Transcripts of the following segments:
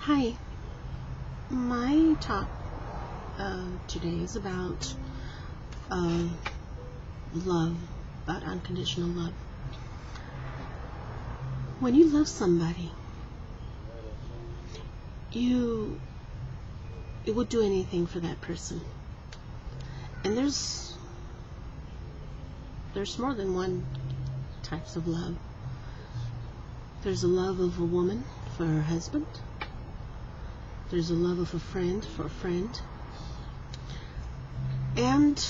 Hi, my talk today is about uh, love, about unconditional love. When you love somebody, you would do anything for that person. And there's more than one types of love. There's a love of a woman for her husband. There's a love of a friend for a friend. And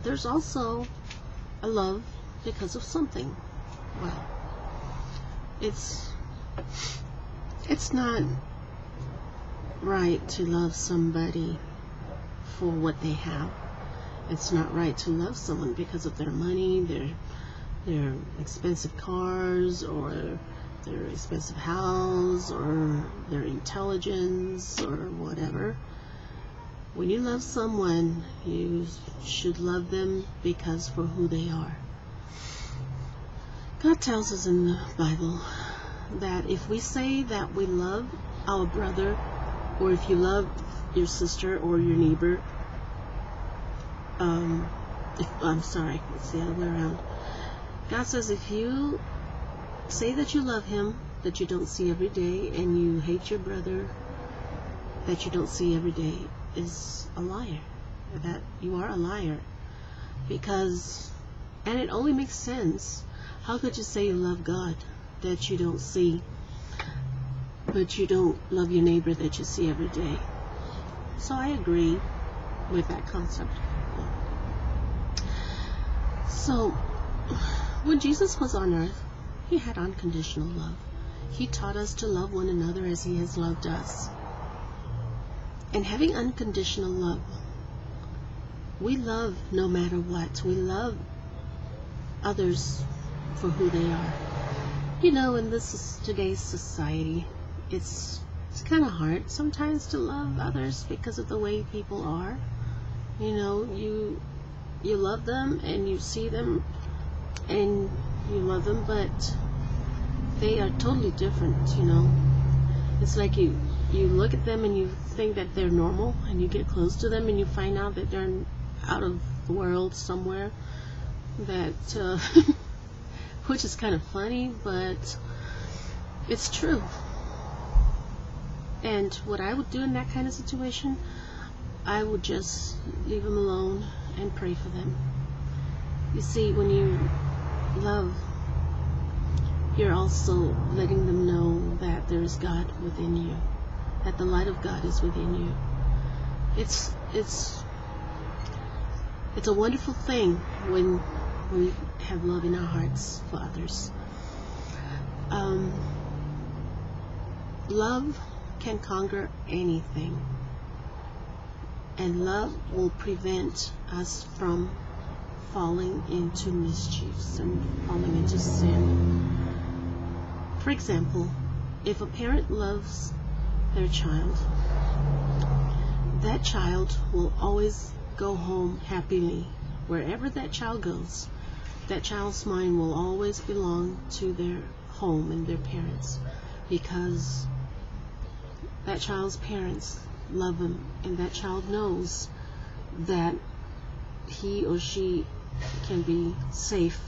there's also a love because of something. Well, it's not right to love somebody for what they have. It's not right to love someone because of their money, their expensive cars, or their expensive house, or their intelligence, or whatever. When you love someone, you should love them because for who they are. God tells us in the Bible that if we say that we love our brother, or if you love your sister or your neighbor, it's the other way around. God says if you say that you love him that you don't see every day, and you hate your brother that you don't see every day, is a liar. That you are a liar. And it only makes sense. How could you say you love God that you don't see, but you don't love your neighbor that you see every day? So I agree with that concept. So when Jesus was on earth, he had unconditional love. He taught us to love one another as he has loved us. And having unconditional love, we love no matter what. We love others for who they are. You know, in today's society, it's kind of hard sometimes to love others because of the way people are. You know, you love them and you see them and you love them, but they are totally different, you know. It's like you look at them and you think that they're normal, and you get close to them and you find out that they're out of the world somewhere, that which is kind of funny, but it's true. And what I would do in that kind of situation, I would just leave them alone and pray for them. You see, when you love, you're also letting them know that there is God within you, that the light of God is within you. It's a wonderful thing when we have love in our hearts for others. Love can conquer anything, and love will prevent us from falling into mischiefs and falling into sin. For example, if a parent loves their child, that child will always go home happily. Wherever that child goes, that child's mind will always belong to their home and their parents, because that child's parents love them, and that child knows that he or she can be safe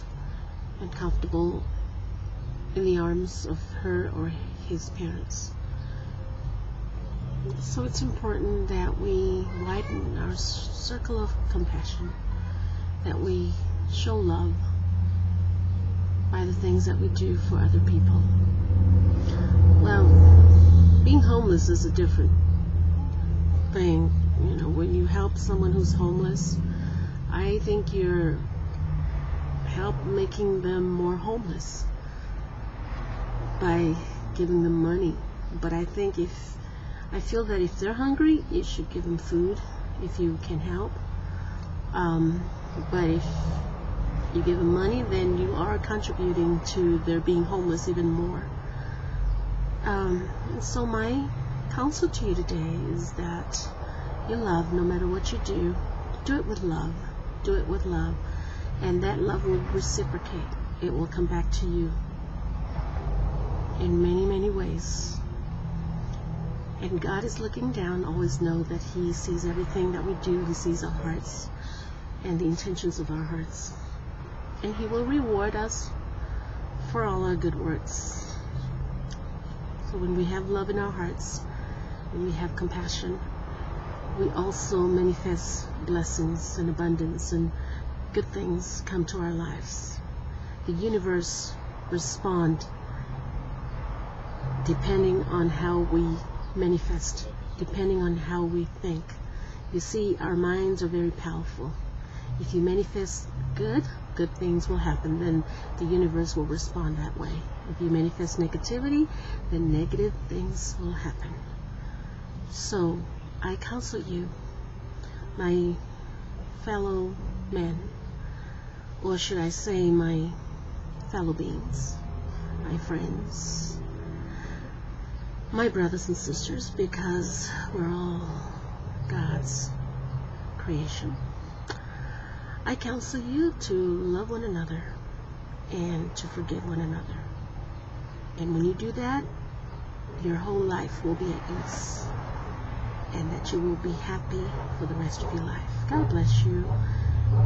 and comfortable in the arms of her or his parents. So it's important that we widen our circle of compassion, that we show love by the things that we do for other people. Well, being homeless is a different thing. You know, when you help someone who's homeless, I think you're making them more homeless by giving them money. But I feel that if they're hungry, you should give them food if you can help. But if you give them money, then you are contributing to their being homeless even more. And so my counsel to you today is that you love no matter what you do. Do it with love. Do it with love. And that love will reciprocate. It will come back to you in many, many ways. And God is looking down. Always know that He sees everything that we do. He sees our hearts and the intentions of our hearts. And He will reward us for all our good works. So when we have love in our hearts, when we have compassion, we also manifest blessings and abundance, and good things come to our lives. The universe responds depending on how we manifest, depending on how we think. You see, our minds are very powerful. If you manifest good things will happen. Then the universe will respond that way. If you manifest negativity, then negative things will happen. So I counsel you, my fellow men, or should I say my fellow beings, my friends, my brothers and sisters, because we're all God's creation. I counsel you to love one another and to forgive one another. And when you do that, your whole life will be at ease, and that you will be happy for the rest of your life. God bless you.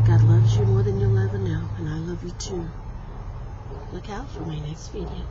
God loves you more than you'll ever know, and I love you too. Look out for my next video.